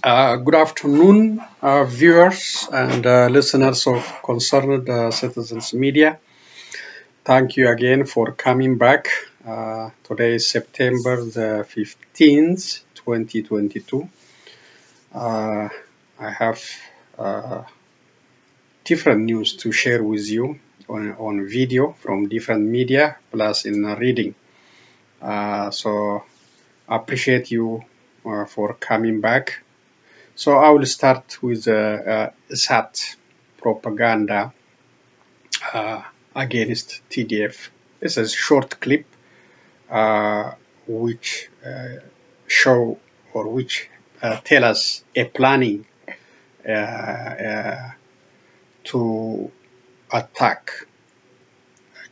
Good afternoon, viewers and listeners of Concerned Citizens Media. Thank you again for coming back. Today is September the 15th, 2022. I have different news to share with you on video from different media, plus in reading. So I appreciate you for coming back. So I will start with SAT propaganda against TDF. This is a short clip which show or which tell us a planning to attack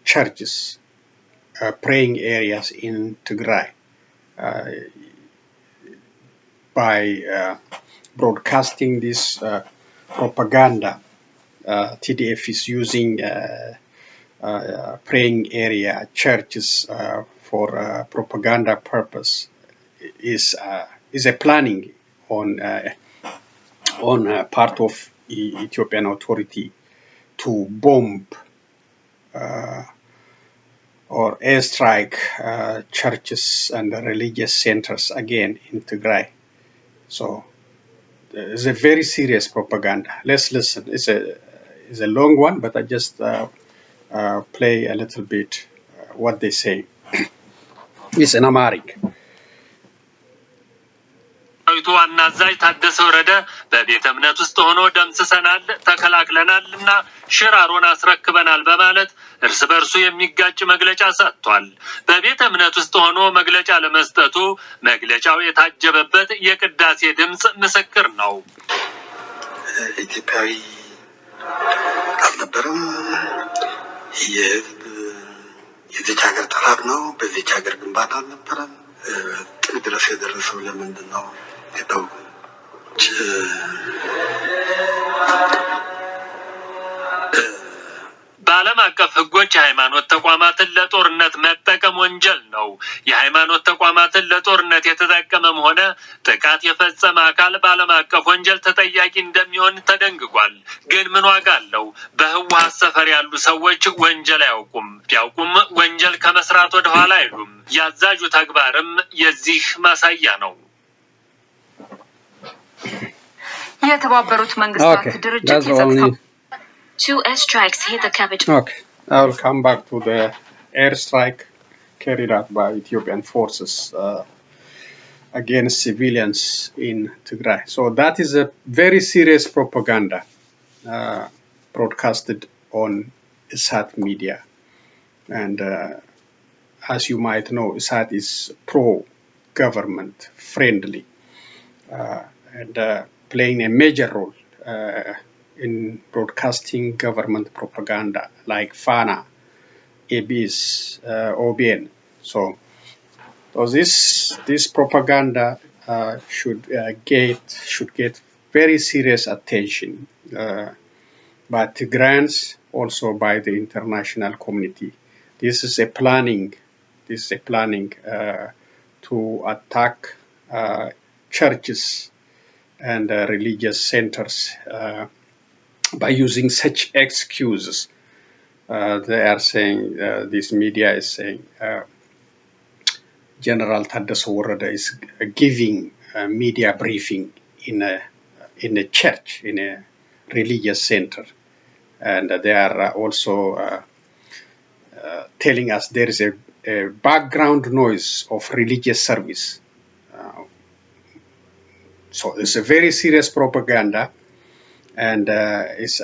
churches, praying areas in Tigray by broadcasting this propaganda. TDF is using praying area churches for propaganda purpose. Is a planning on part of the Ethiopian authority to bomb or airstrike churches and religious centers again in Tigray. So it's a very serious propaganda. Let's listen. It's a long one, but I just play a little bit what they say. It's in Amharic. ዋና አዛዥ ታደሰ ወረደ በቤተ እምነት ውስጥ ሆኖ ደምስሰናል ተከላክለናልና ሽራሮን አስረክበናል በማለት እርስ በርሱ የሚጋጭ መግለጫ ሰጥቷል። በቤተ እምነት ውስጥ ሆኖ መግለጫ ለመስጠቱ መግለጫው የታጀበበት የቅዳሴ ድምጽ ምስክር ነው። ኢትዮጵያዊ አልነበረም። የዚህ ሀገር ጠላት ነው። በዚህ ሀገር ግንባታ አልነበረም። ጥግ ድረስ የደረሰው ለምንድን ነው? በዓለም አቀፍ ሕጎች የሃይማኖት ተቋማትን ለጦርነት መጠቀም ወንጀል ነው። የሃይማኖት ተቋማትን ለጦርነት የተጠቀመም ሆነ ጥቃት የፈጸመ አካል በዓለም አቀፍ ወንጀል ተጠያቂ እንደሚሆን ተደንግጓል። ግን ምን ዋጋ አለው? በህወሓት ሰፈር ያሉ ሰዎች ወንጀል አያውቁም። ቢያውቁም ወንጀል ከመስራት ወደ ኋላ አይሉም። ያዛዡ ተግባርም የዚህ ማሳያ ነው። የተባበሩት መንግስታት ድርጅት Two airstrikes hit the capital. Okay, I will come back to the airstrike carried out by Ethiopian forces against civilians in Tigray. So that is a very serious propaganda broadcasted on ISAT media. And as you might know, ISAT is pro-government friendly and playing a major role in broadcasting government propaganda like FANA, Addis, OBN. So this propaganda should get very serious attention by Tigrayans, also by the international community. This is a planning to attack churches and religious centers by using such excuses. They are saying, this media is saying, General Taddese Warada is giving a media briefing in a church, in a religious center. And they are also telling us there is a background noise of religious service. So it's a very serious propaganda. And it's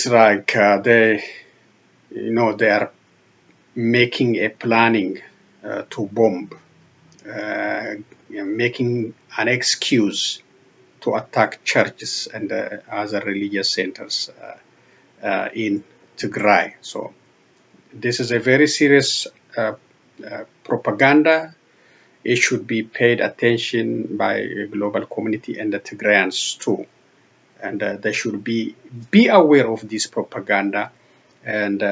like they are making a planning to bomb, making an excuse to attack churches and other religious centers in Tigray. So this is a very serious propaganda. It should be paid attention by the global community and the Tigrayans too. And they should be aware of this propaganda and,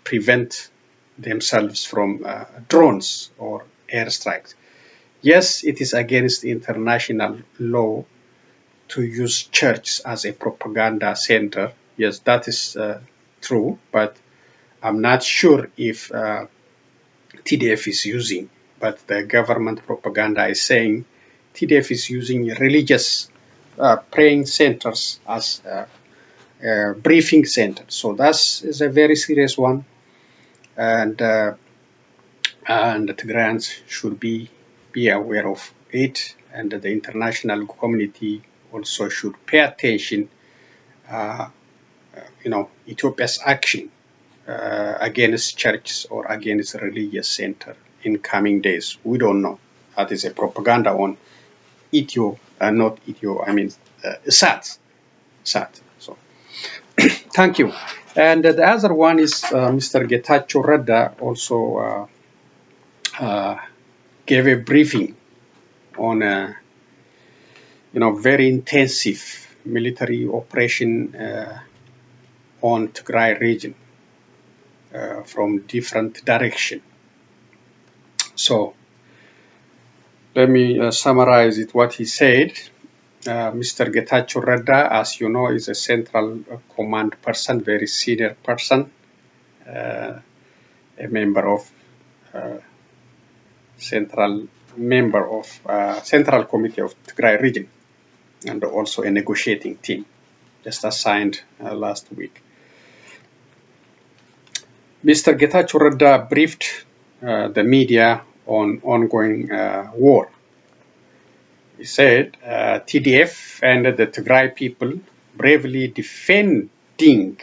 prevent themselves from drones or airstrikes. Yes, it is against international law to use church as a propaganda center. Yes, that is true, but I'm not sure if TDF is using, but the government propaganda is saying TDF is using religious praying centers as briefing centers. So that is a very serious one, and the Tigrayans should be aware of it, and the international community also should pay attention. Ethiopia's action against churches or against religious center in coming days. We don't know. That is a propaganda on not Ethio, I mean SAT. So thank you. And the other one is Mr. Getachew Reda also gave a briefing on a very intensive military operation on Tigray region from different direction. So let me summarize it. What he said. Mr. Getachew Reda, as you know, is a central command person, very senior person, a member of Central Committee of Tigray region, and also a negotiating team, just assigned last week. Mr. Getachew Reda briefed the media on ongoing war. He said TDF and the Tigray people bravely defending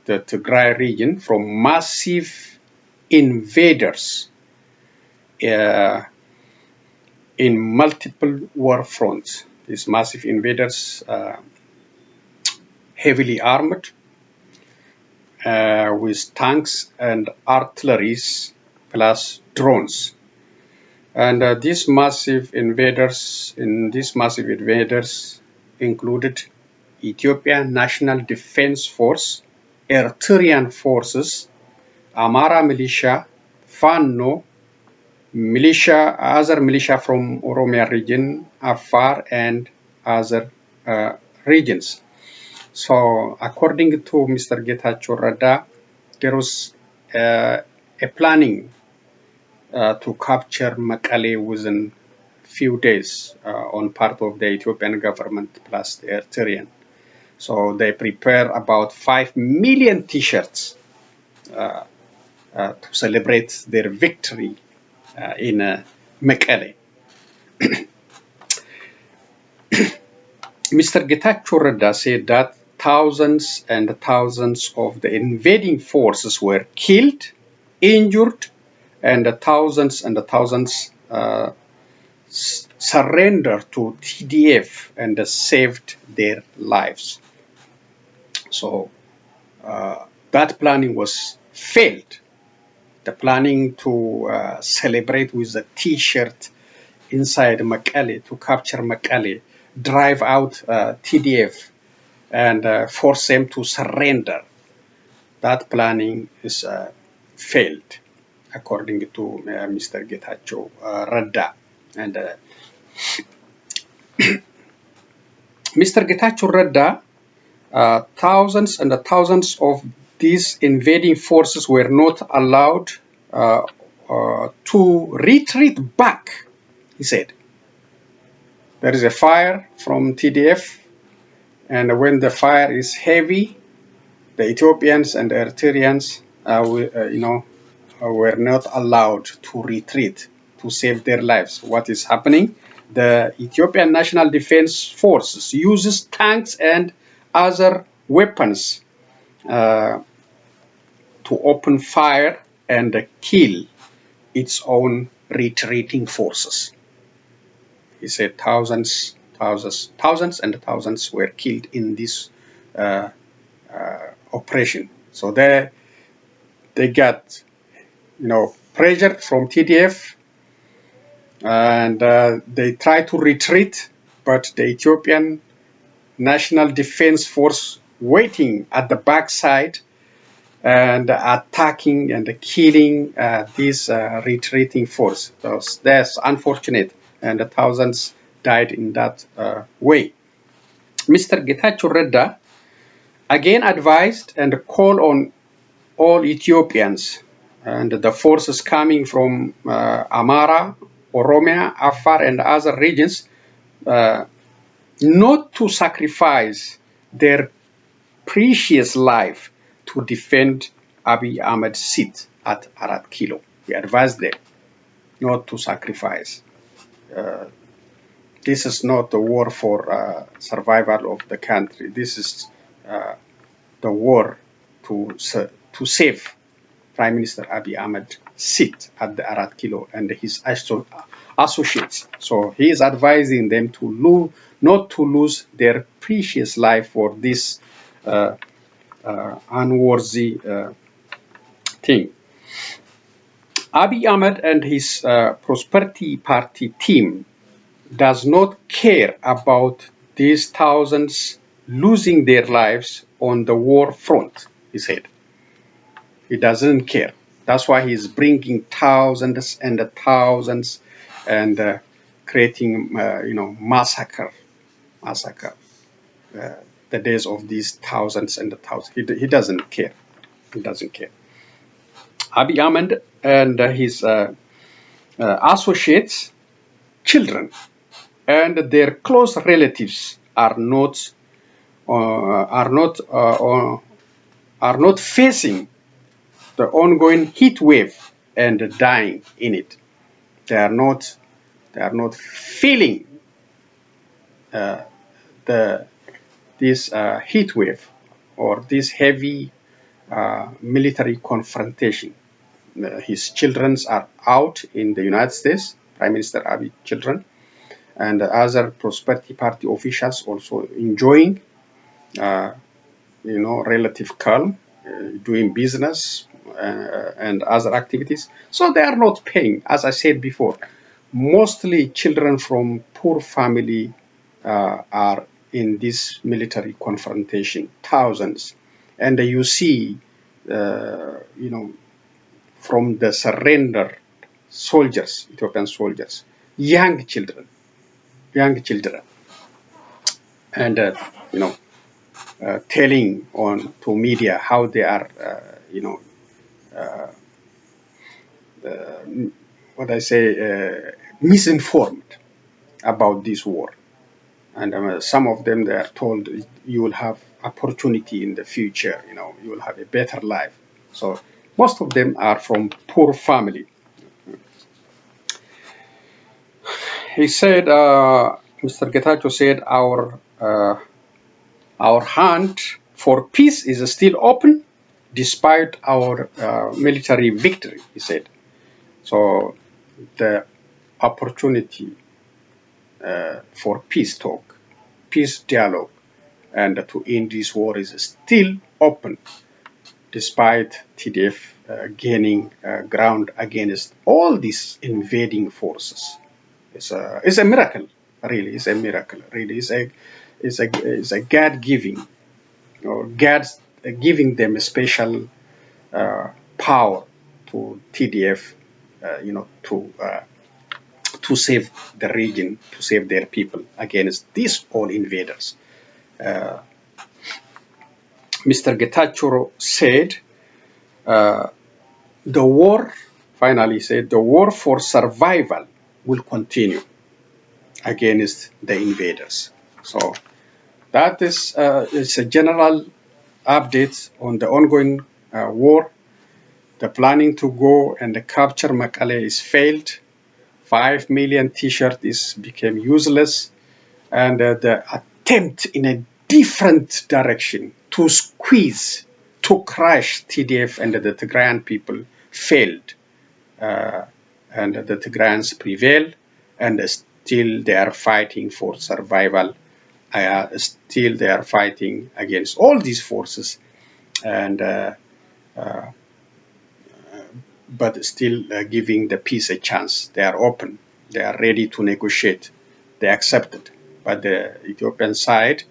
the Tigray region from massive invaders in multiple war fronts. These massive invaders, heavily armed, with tanks and artilleries plus drones. And these massive invaders included Ethiopia National Defense Force, Eritrean forces, Amara militia, Fano, other militia from Oromia region, Afar, and other regions. So according to Mr. Getachew Reda, there was a planning to capture Mekelle within few days on part of the Ethiopian government plus the Eritrean. So they prepare about 5 million T-shirts to celebrate their victory in Mekelle. Mr. Getachew Reda said that thousands and thousands of the invading forces were killed, injured, and thousands surrendered to TDF and saved their lives. So that planning was failed. The planning to celebrate with a T-shirt inside Mekelle, to capture Mekelle, drive out TDF, and force them to surrender. That planning is failed, according to Mr. Getachew Reda. And Mr. Getachew Reda, thousands and thousands of these invading forces were not allowed to retreat back, he said. There is a fire from TDF, and when the fire is heavy, the Ethiopians and the Eritreans were not allowed to retreat to save their lives. What is happening? The Ethiopian National Defense Forces uses tanks and other weapons to open fire and kill its own retreating forces. He said thousands and thousands were killed in this operation. So they got pressure from TDF, and they tried to retreat, but the Ethiopian National Defense Force waiting at the backside and attacking and killing this retreating force. So that's unfortunate. and thousands died in that way. Mr. Getachew Reda again advised and called on all Ethiopians and the forces coming from Amara, Oromia, Afar, and other regions not to sacrifice their precious life to defend Abiy Ahmed's seat at Arat Kilo. He advised them not to sacrifice. This is not a war for survival of the country. This is the war to save Prime Minister Abiy Ahmed's seat at the Arat Kilo and his associates. So he is advising them to not to lose their precious life for this unworthy thing. Abiy Ahmed and his Prosperity Party team does not care about these thousands losing their lives on the war front, he said. He doesn't care. That's why he's bringing thousands and thousands and creating, massacre. The days of these thousands and thousands. He doesn't care. He doesn't care. Abiy Ahmed and his associates, children, and their close relatives are not facing the ongoing heat wave and dying in it. They are not feeling this heat wave or this heavy military confrontation. His children are out in the United States, Prime Minister Abiy children, and other Prosperity Party officials also enjoying, relative calm, doing business and other activities. So they are not paying, as I said before. Mostly children from poor family are in this military confrontation, thousands. And you see, from the surrendered soldiers, Ethiopian soldiers, young children, and telling to media how they are, misinformed about this war. And some of them, they are told you will have opportunity in the future, you will have a better life. So most of them are from poor family. He said, Mr. Getachew said, our hand for peace is still open despite our military victory, he said. So the opportunity for peace talk, peace dialogue, and to end this war is still open despite TDF gaining ground against all these invading forces. It's a miracle, really. It's a miracle, really. It's a God giving, or God's giving them a special power to TDF, to save the region, to save their people against these all invaders. Mr. Getachew said, the war for survival will continue against the invaders. So that is it's a general update on the ongoing war. The planning to go and capture Mekelle is failed. 5 million T-shirts became useless, and the attempt in a different direction to squeeze, to crush TDF and the Tigrayan people failed. And the Tigrayans prevailed, and still they are fighting for survival. Still they are fighting against all these forces, and but still giving the peace a chance. They are open. They are ready to negotiate. They accept it. But the Ethiopian side,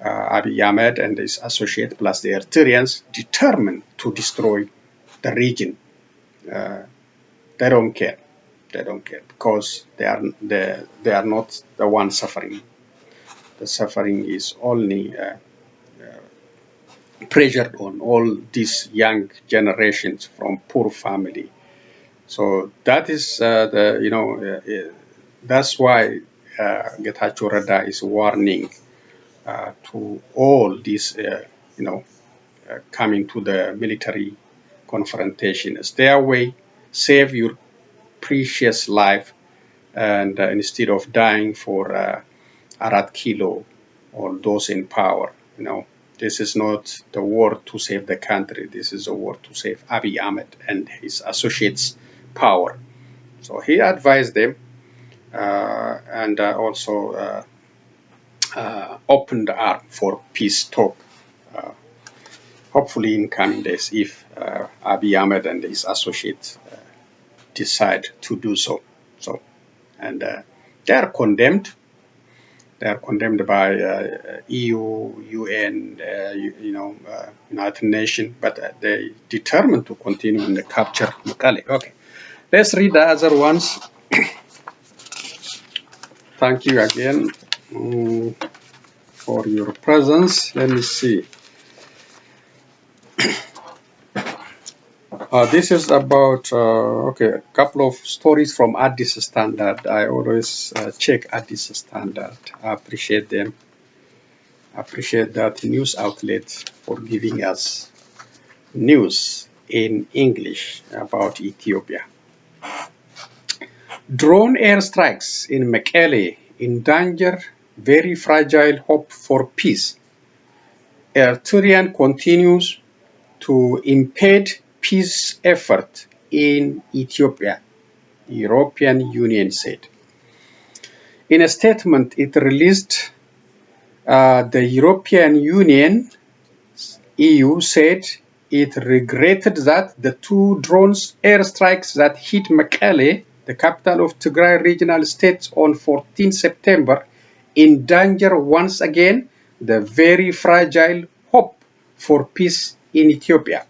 Abiy Ahmed and his associate plus the Eritreans, determined to destroy the region. They don't care. They don't care because they are not the ones suffering. The suffering is only pressured on all these young generations from poor family. So that is that's why Getachew Reda is warning to all these coming to the military confrontation. Stay away, save your precious life, and instead of dying for Arat Kilo or those in power, this is not the war to save the country. This is a war to save Abiy Ahmed and his associates' power. So he advised them and also opened the arm for peace talk. Hopefully in coming days, if Abiy Ahmed and his associates decide to do so. And they are condemned. They are condemned by EU, UN, United Nations, but they determined to continue in the capture Mekelle. Okay, let's read the other ones. Thank you again for your presence. Let me see. This is about, a couple of stories from Addis Standard. I always check Addis Standard. I appreciate them. I appreciate that news outlet for giving us news in English about Ethiopia. Drone airstrikes in Mekelle endanger very fragile hope for peace. Eritrean continues to impede peace effort in Ethiopia, the European Union said. In a statement it released, the European Union, EU, said it regretted that the two drone airstrikes that hit Mekelle, the capital of Tigray regional state, on 14 September endanger once again the very fragile hope for peace in Ethiopia.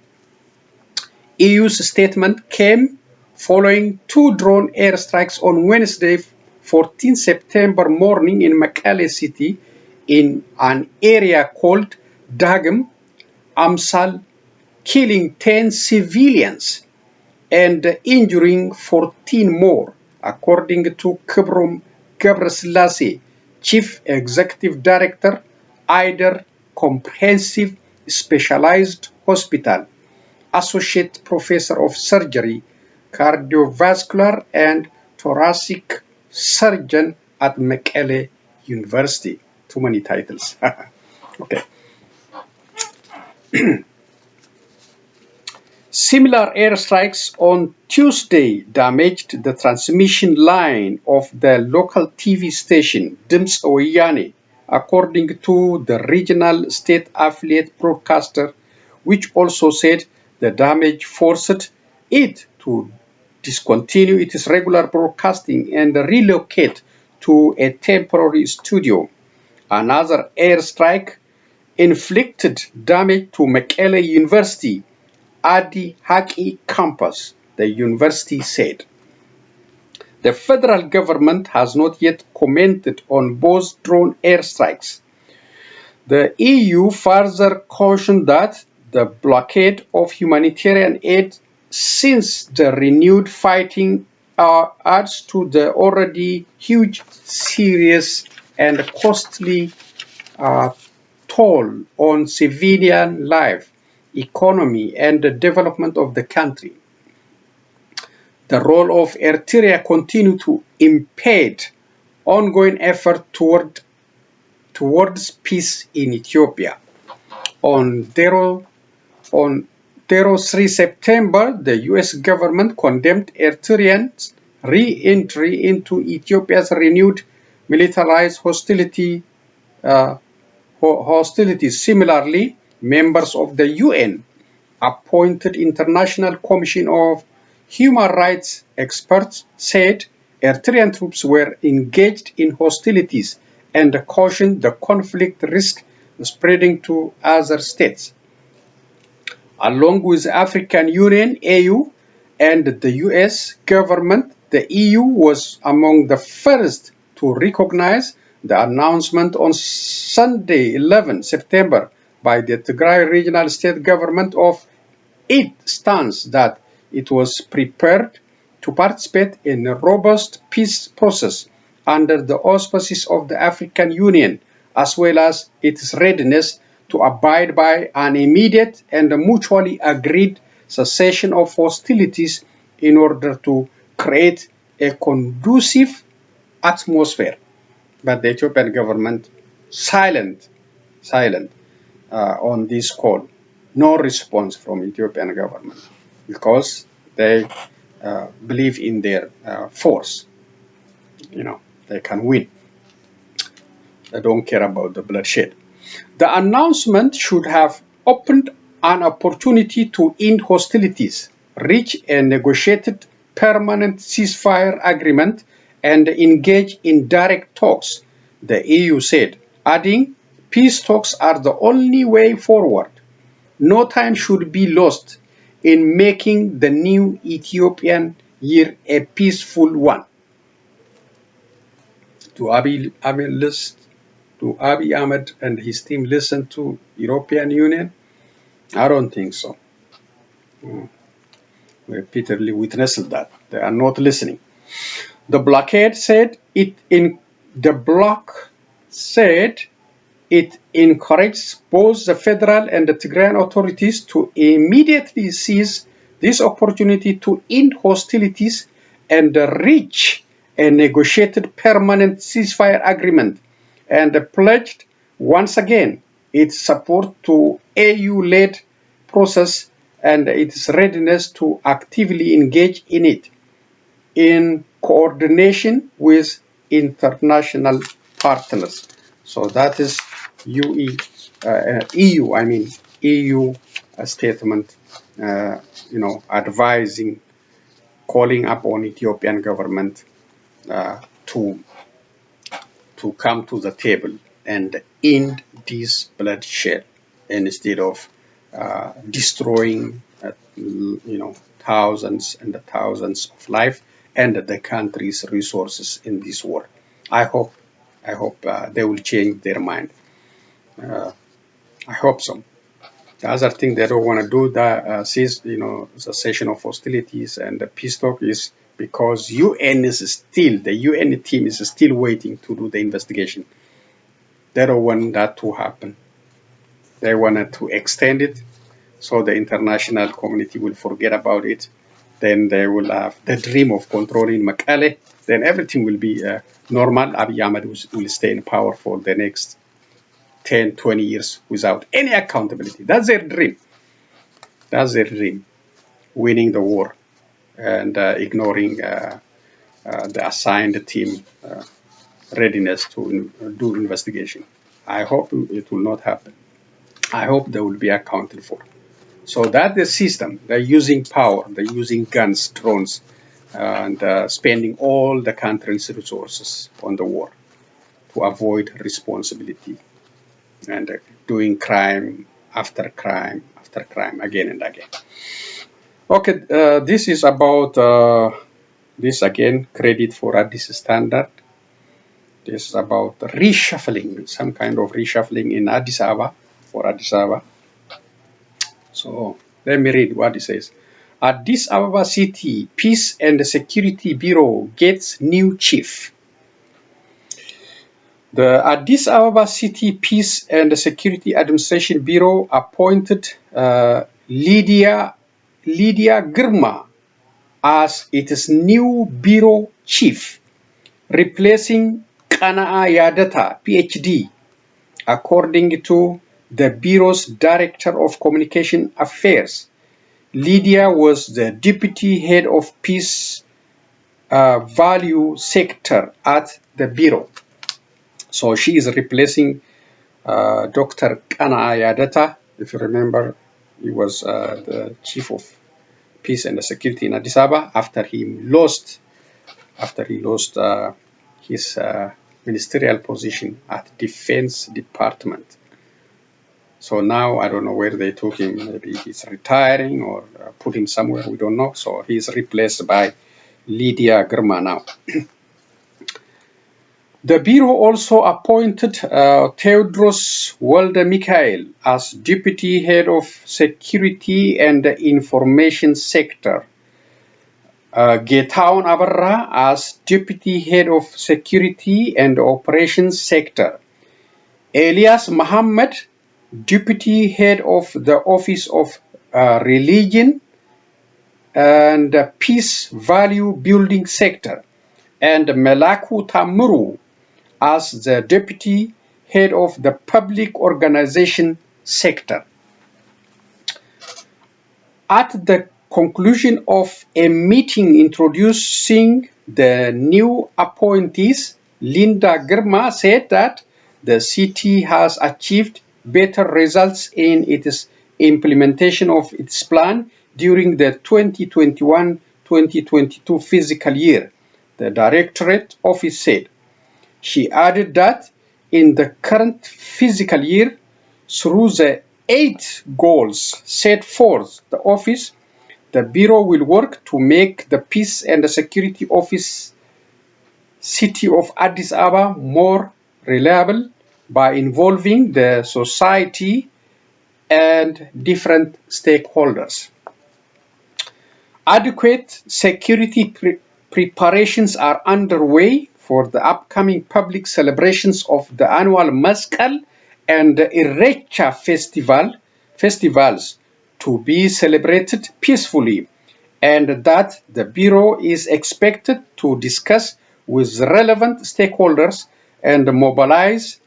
EU's statement came following two drone airstrikes on Wednesday, 14 September morning in Mekelle city in an area called Dagem Amsal, killing 10 civilians and injuring 14 more, according to Kibrom Gebreselassie, Chief Executive Director, Eider Comprehensive Specialized Hospital, Associate Professor of Surgery, Cardiovascular and Thoracic Surgeon at Mekelle University. Too many titles. Okay. Similar airstrikes on Tuesday damaged the transmission line of the local TV station, Dims Oyane, according to the regional state affiliate broadcaster, which also said the damage forced it to discontinue its regular broadcasting and relocate to a temporary studio. Another airstrike inflicted damage to Mekelle University, Adi Haki campus, the university said. The federal government has not yet commented on both drone airstrikes. The EU further cautioned that the blockade of humanitarian aid since the renewed fighting adds to the already huge, serious and costly toll on civilian life, economy and the development of the country. The role of Eritrea continues to impede ongoing effort towards peace in Ethiopia. On 3 September, the U.S. government condemned Eritreans' re-entry into Ethiopia's renewed militarized hostilities. Similarly, members of the UN appointed International Commission of Human Rights experts said Eritrean troops were engaged in hostilities and cautioned the conflict risk spreading to other states. Along with the African Union, AU, and the US government, the EU was among the first to recognize the announcement on Sunday, 11 September, by the Tigray regional state government of its stance that it was prepared to participate in a robust peace process under the auspices of the African Union, as well as its readiness to abide by an immediate and mutually agreed cessation of hostilities in order to create a conducive atmosphere. But the Ethiopian government silent on this call. No response from Ethiopian government because they believe in their force. They can win. They don't care about the bloodshed. The announcement should have opened an opportunity to end hostilities, reach a negotiated permanent ceasefire agreement, and engage in direct talks, the EU said, adding, peace talks are the only way forward. No time should be lost in making the new Ethiopian year a peaceful one. Do Abiy Ahmed and his team listen to European Union? I don't think so. We repeatedly witnessed that. They are not listening. The bloc said it encourages both the federal and the Tigrayan authorities to immediately seize this opportunity to end hostilities and reach a negotiated permanent ceasefire agreement, and pledged once again its support to AU-led process and its readiness to actively engage in it in coordination with international partners. So that is EU statement, advising, calling upon Ethiopian government to come to the table and end this bloodshed instead of destroying, thousands and thousands of lives and the country's resources in this war. I hope they will change their mind. I hope so. The other thing they don't want to do, the cessation of hostilities and the peace talk, is because the UN team is still waiting to do the investigation. They don't want that to happen. They wanted to extend it so the international community will forget about it. Then they will have the dream of controlling Mekelle. Then everything will be normal. Abiy Ahmed will stay in power for the next 10, 20 years without any accountability. That's their dream. Winning the war and ignoring the assigned team readiness to do investigation. I hope it will not happen. I hope they will be accounted for. So that's the system. They're using power. They're using guns, drones, and spending all the country's resources on the war to avoid responsibility and doing crime after crime after crime again and again. Okay, this is about this again, credit for Addis standard. This is about reshuffling, some kind of reshuffling in Addis Ababa, for Addis Ababa. So let me read what it says. Addis Ababa City Peace and Security Bureau gets new chief. The Addis Ababa City Peace and Security Administration Bureau appointed Lydia Girma as its new bureau chief, replacing Qana'a Yadata, PhD, according to the Bureau's Director of Communication Affairs. Lydia was the Deputy Head of Peace Value Sector at the Bureau. So she is replacing Dr. Qana'a Yadata. If you remember, he was the Chief of Peace and Security in Addis Ababa after he lost his ministerial position at Defense Department. So now I don't know where they took him. Maybe he's retiring or put him somewhere. We don't know. So he's replaced by Lydia Girma now. The Bureau also appointed Theodros Walde-Michael as Deputy Head of Security and Information Sector, Getaun Abarra as Deputy Head of Security and Operations Sector, Elias Muhammad, Deputy Head of the Office of Religion and Peace Value Building Sector, and Melaku Tamuru as the Deputy Head of the Public Organization Sector. At the conclusion of a meeting introducing the new appointees, Linda Girma said that the city has achieved better results in its implementation of its plan during the 2021-2022 fiscal year, the Directorate Office said. She added that in the current fiscal year, through the 8 goals set forth the office, the Bureau will work to make the Peace and Security Office city of Addis Ababa more reliable by involving the society and different stakeholders. Adequate security preparations are underway for the upcoming public celebrations of the annual Maskal and Irrecha festivals to be celebrated peacefully, and that the Bureau is expected to discuss with relevant stakeholders and mobilize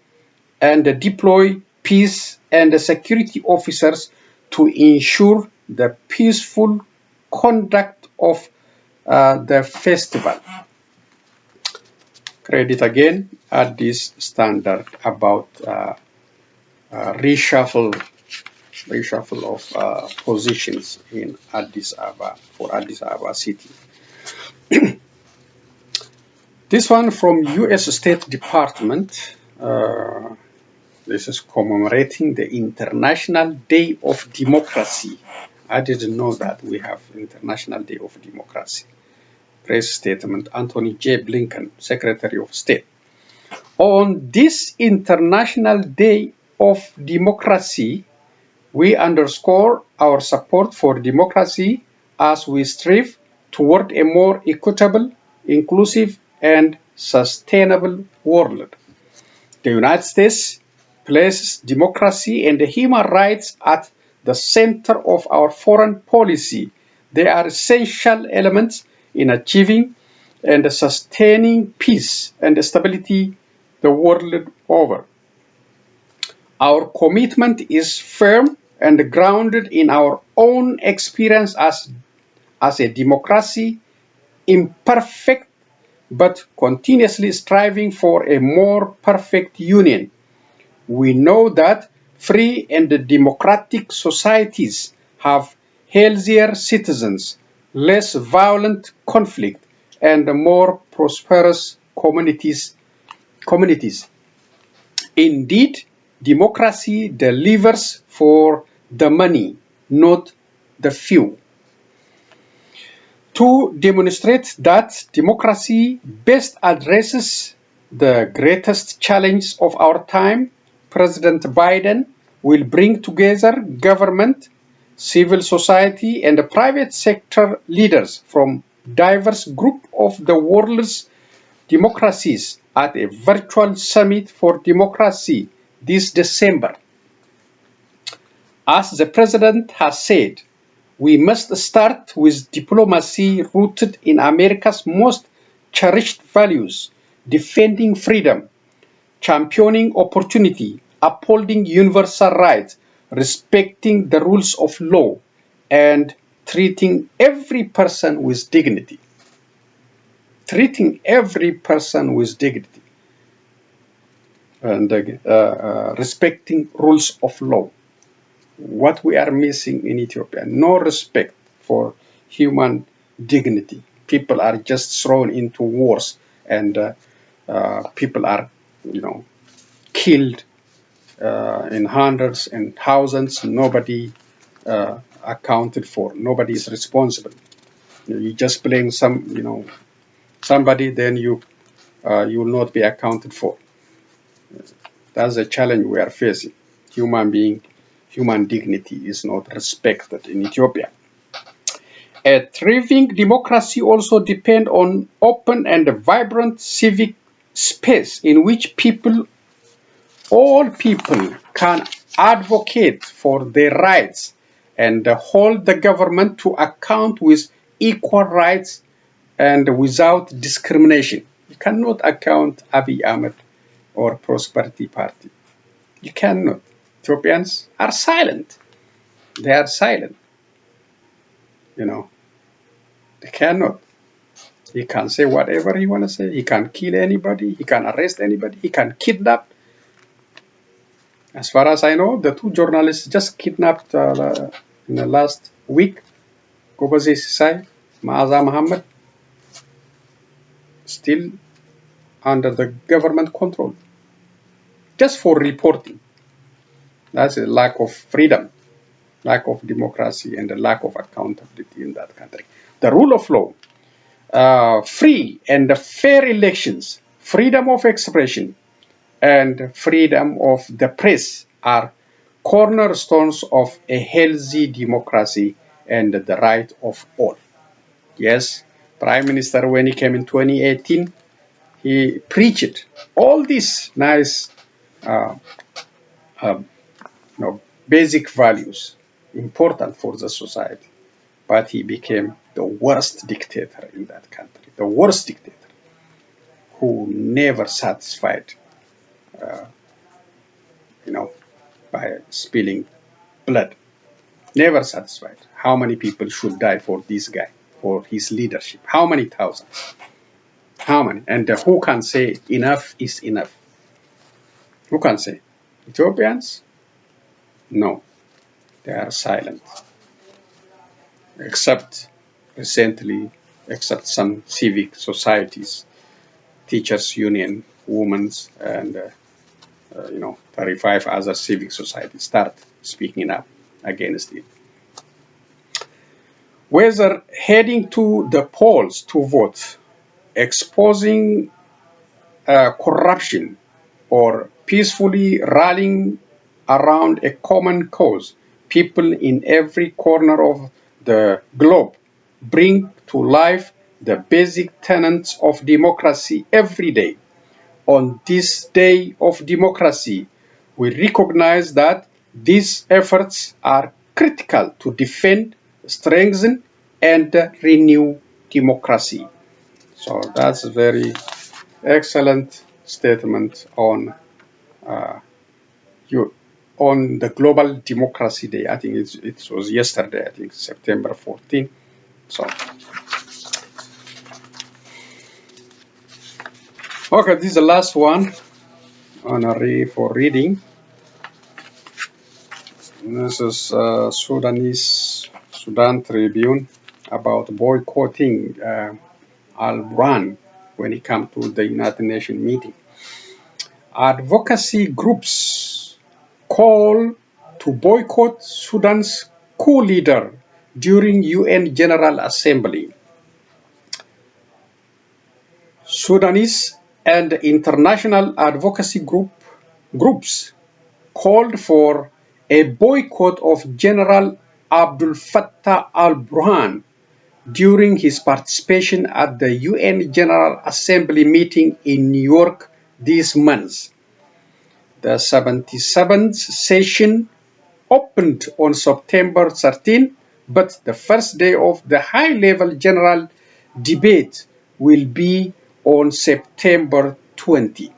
and deploy peace and security officers to ensure the peaceful conduct of the festival. Credit again Addis Standard about reshuffle of positions in Addis Ababa for Addis Ababa city. This one from U.S. State Department. This is commemorating the International Day of Democracy. I didn't know that we have International Day of Democracy. Press statement, Anthony J. Blinken, Secretary of State. On this International Day of Democracy, we underscore our support for democracy as we strive toward a more equitable, inclusive, and sustainable world. The United States places democracy and human rights at the center of our foreign policy. They are essential elements in achieving and sustaining peace and stability the world over. Our commitment is firm and grounded in our own experience as a democracy, imperfect but continuously striving for a more perfect union. We know that free and democratic societies have healthier citizens, less violent conflict, and more prosperous communities. Indeed, democracy delivers for the many, not the few. To demonstrate that democracy best addresses the greatest challenge of our time, President Biden will bring together government, civil society, and private sector leaders from diverse groups of the world's democracies at a virtual summit for democracy this December. As the President has said, we must start with diplomacy rooted in America's most cherished values, defending freedom, championing opportunity, upholding universal rights, respecting the rules of law, and treating every person with dignity. Treating every person with dignity and respecting rules of law. What we are missing in Ethiopia, no respect for human dignity. People are just thrown into wars, and people are, killed in hundreds and thousands. Nobody accounted for. Nobody is responsible. You just blame somebody, then you will not be accounted for. That's the challenge we are facing. Human dignity is not respected in Ethiopia. A thriving democracy also depends on open and vibrant civic space in which all people can advocate for their rights and hold the government to account with equal rights and without discrimination. You cannot account Abiy Ahmed or Prosperity Party. You cannot. Ethiopians are silent. They are silent. They cannot. He can say whatever he want to say. He can kill anybody. He can arrest anybody. He can kidnap. As far as I know, the two journalists just kidnapped in the last week. Gobazi Sisai, Maaza Muhammad, still under the government control. Just for reporting. That's a lack of freedom, lack of democracy, and a lack of accountability in that country. The rule of law, free and fair elections, freedom of expression, and freedom of the press are cornerstones of a healthy democracy and the right of all. Yes, Prime Minister, when he came in 2018, he preached all these nice basic values important for the society, but he became the worst dictator in that country, the worst dictator who never satisfied by spilling blood. Never satisfied. How many people should die for this guy, for his leadership? How many thousands? How many? And who can say enough is enough? Who can say? Ethiopians? No. They are silent. Except recently, except some civic societies, teachers' union, women's, and 35 other civic societies start speaking up against it. Whether heading to the polls to vote, exposing corruption, or peacefully rallying around a common cause, people in every corner of the globe bring to life the basic tenets of democracy every day. On this day of democracy, we recognize that these efforts are critical to defend, strengthen, and renew democracy. So that's a very excellent statement on the Global Democracy Day. I think it was yesterday, I think September 14. So, okay, this is the last one for reading. This is Sudan Tribune about boycotting Al-Burhan when it comes to the United Nations meeting. Advocacy groups call to boycott Sudan's coup leader during UN General Assembly. Sudanese and international advocacy groups called for a boycott of General Abdel Fattah al-Burhan during his participation at the UN General Assembly meeting in New York this month. The 77th session opened on September 13, but the first day of the high-level general debate will be on September 20.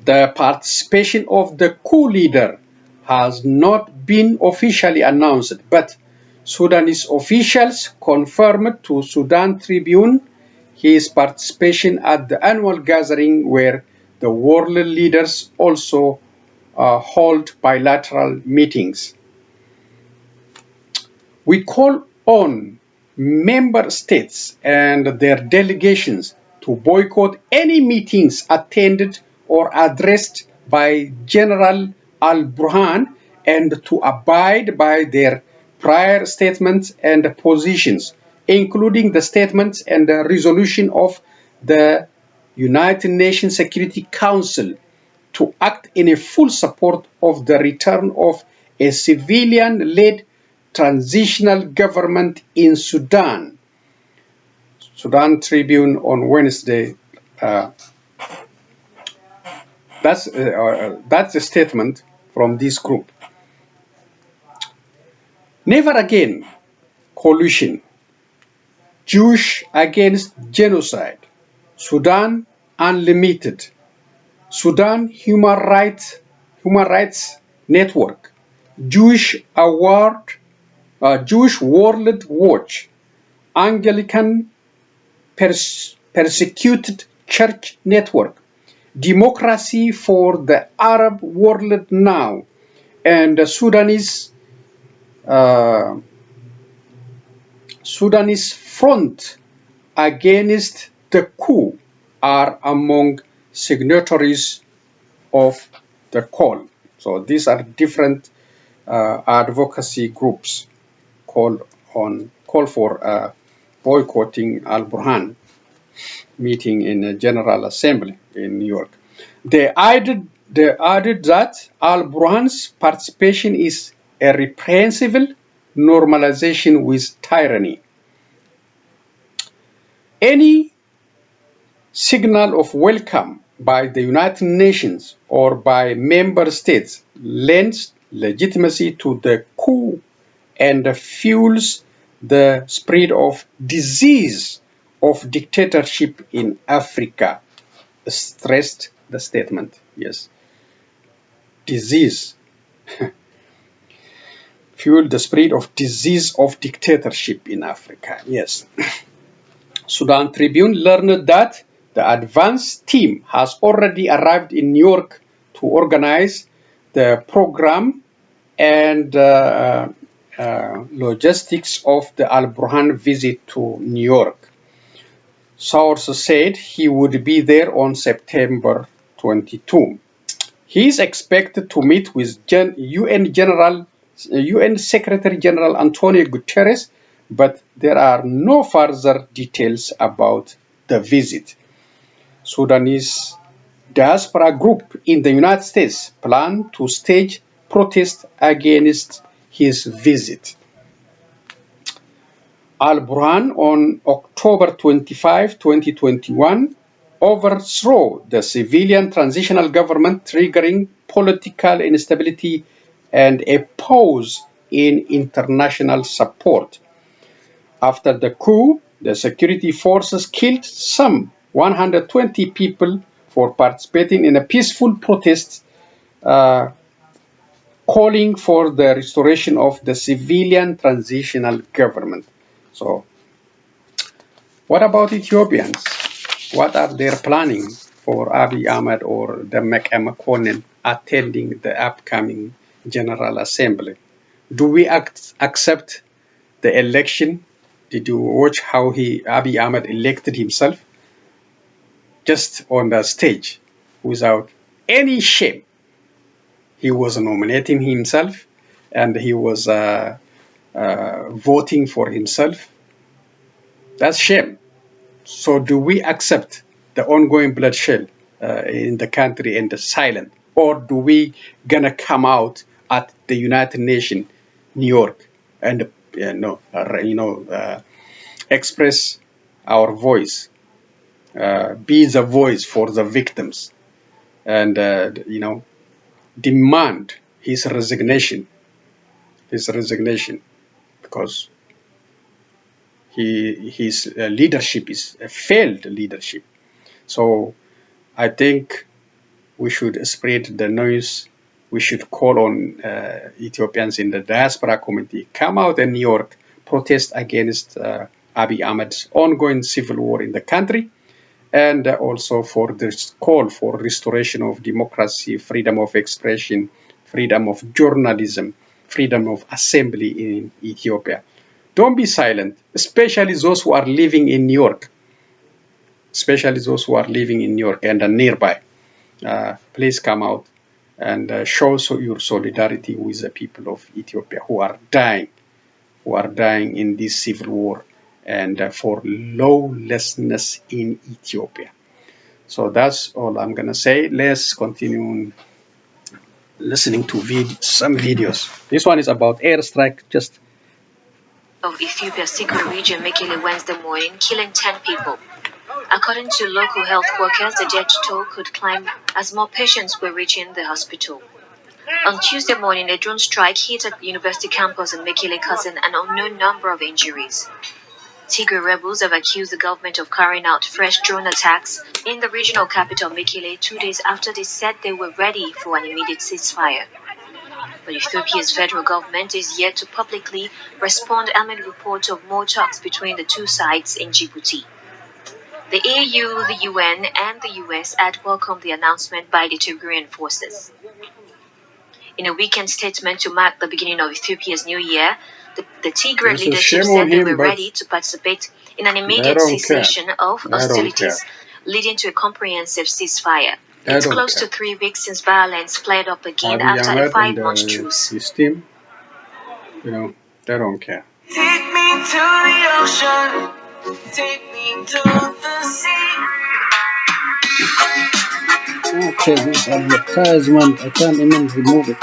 The participation of the coup leader has not been officially announced, but Sudanese officials confirmed to Sudan Tribune his participation at the annual gathering where the world leaders also hold bilateral meetings. We call on member states and their delegations to boycott any meetings attended or addressed by General al-Burhan and to abide by their prior statements and positions, including the statements and the resolution of the United Nations Security Council to act in a full support of the return of a civilian-led transitional government in Sudan. Sudan Tribune on Wednesday. That's a statement from this group. Never again coalition. Jewish against genocide. Sudan Unlimited. Sudan Human Rights Network. Jewish World Watch. Anglican Persecuted Church Network. Democracy for the Arab World Now, and the Sudanese Front Against the Coup are among signatories of the call. So these are different advocacy groups call for boycotting Al-Burhan meeting in a General Assembly in New York. They added that Al-Burhan's participation is a reprehensible normalization with tyranny. Any signal of welcome by the United Nations or by member states lends legitimacy to the coup and fuels the spread of disease of dictatorship in Africa, stressed the statement. Yes. Disease. Fuel the spread of disease of dictatorship in Africa. Yes. Sudan Tribune learned that the advance team has already arrived in New York to organize the program and logistics of the Al-Burhan visit to New York. Sources said he would be there on September 22. He is expected to meet with UN Secretary General Antonio Guterres, but there are no further details about the visit. Sudanese diaspora group in the United States plan to stage protest against his visit. Al-Burhan on October 25, 2021 overthrew the civilian transitional government, triggering political instability and a pause in international support. After the coup, the security forces killed some 120 people for participating in a peaceful protest calling for the restoration of the civilian transitional government. So, what about Ethiopians? What are they planning for Abiy Ahmed or the McConnell attending the upcoming General Assembly? Do we accept the election? Did you watch how Abiy Ahmed elected himself? Just on the stage, without any shame. He was nominating himself and he was voting for himself. That's shame. So do we accept the ongoing bloodshed in the country and the silence? Or do we gonna come out at the United Nations, New York, and express our voice, be the voice for the victims, and demand his resignation, because his leadership is a failed leadership. So I think we should spread the news. We should call on Ethiopians in the diaspora community, come out in New York, protest against Abiy Ahmed's ongoing civil war in the country, and also for this call for restoration of democracy, freedom of expression, freedom of journalism, freedom of assembly in Ethiopia. Don't be silent, especially those who are living in New York, and nearby. Please come out and show your solidarity with the people of Ethiopia who are dying in this civil war and for lawlessness in Ethiopia. So that's all I'm going to say. Let's continue listening to some videos. This one is about airstrike, just of Ethiopia's Tigray region Mekele Wednesday morning, killing 10 people. According to local health workers, the death toll could climb as more patients were reaching the hospital. On Tuesday morning, a drone strike hit a university campus in Mekele, causing an unknown number of injuries. Tigray rebels have accused the government of carrying out fresh drone attacks in the regional capital Mekele 2 days after they said they were ready for an immediate ceasefire. But Ethiopia's federal government is yet to publicly respond amid reports of more talks between the two sides in Djibouti. The EU, the UN, and the US had welcomed the announcement by the Tigrayan forces. In a weekend statement to mark the beginning of Ethiopia's new year, the Tigray leadership said they were ready to participate in an immediate cessation of hostilities, leading to a comprehensive ceasefire. It's close to 3 weeks since violence flared up again after a 5-month truce. His team, they don't care. Take me to the ocean, take me to the sea. Okay, this advertisement, I can't even remove it.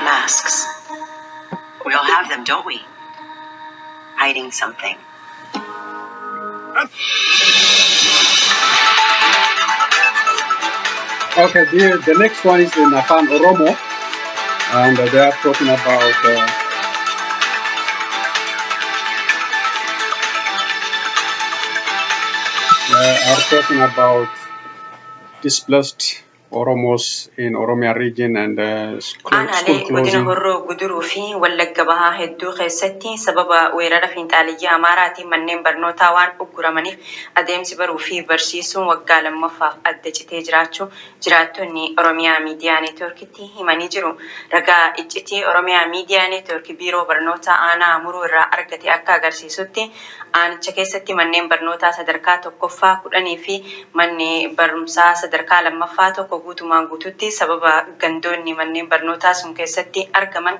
Masks. We all have them, don't we? Hiding something. Okay, the next one is in Afan Oromo, and they are talking about displaced Oromos in Oromia region and school closing. guduruu fi wallagga bahaa hedduu keessatti sababa weerara fiinxaaliyyii Amaaraatiin manneen barnootaa waan ugguramaniif adeemsi baruu fi barsiisuun waggaa lammaffaaf adda citee jiraachuu jiraattonni Oromiyaa Miidiyaa Neetwoorkitti himanii jiru. Ragaa iccitii Oromiyaa Miidiyaa Neetwoorkii biiroo barnootaa aanaa Amuruu irraa argate akka agarsiisutti aanicha keessatti manneen barnootaa sadarkaa tokkoffaa 10 fi manneen barumsaa sadarkaa lammaffaa tokko guutumaan guututti sababa gandoonni manneen barnootaa sun keessatti argaman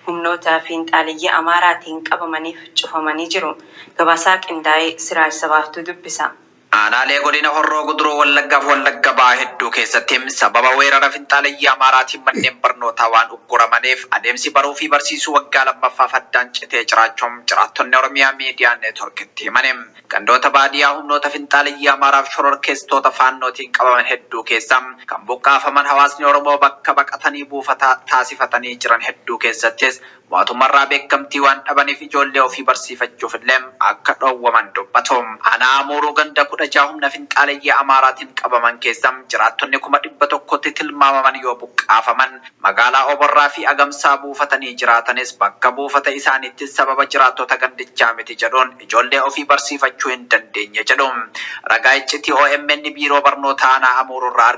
humnoota fiinxaaliyyii Amaaraatiin qabamaniif cufamanii jiru. Gabaasaa qindaa'ee Siraaj Sabaaftuu dubbisa. Aanaalee godina Horroo Guduruu Wallagga Bahaa hedduu keessatti sababa weerara fiinxaaliyyii Amaaraatiin manneen barnootaa waan ugguramaniif adeemsi baruu fi barsiisuu waggaa lammaffaaf addaan citee jiraachuun jiraattonni Oromiyaa Miidiyaa Neetwoorkitti himani. Gandoota baadiyyaa humnoota fiinxaaliyyii Amaaraaf shororkeessitoota faannootiin qabaman hedduu keessa kan buqqaafaman hawaasni Oromoo bakka baqatanii buufata taasifatanii jiran hedduu keessattis mootummaarraa beekamtii waan dhabaniif ijoollee ofii barsiifachuuf illee akka dhoowwaman dubbatu. Aanaa Amuruu ganda 16 humna fiinxaaliyyii Amaaraatiin qabaman keessa jiraattonni 100,000tti tilmaamaman yoo buqqaafaman magaalaa Oborraa fi Agamsaa buufatanii jiraatanis bakka buufata isaaniitti sababa jiraattota gandichaa miti jedhuun ijoollee ofii barsiifachuu hin dandeenye jedhu. Ragaa iccitii OMN biiroo barnoota aanaa Amuruu irraa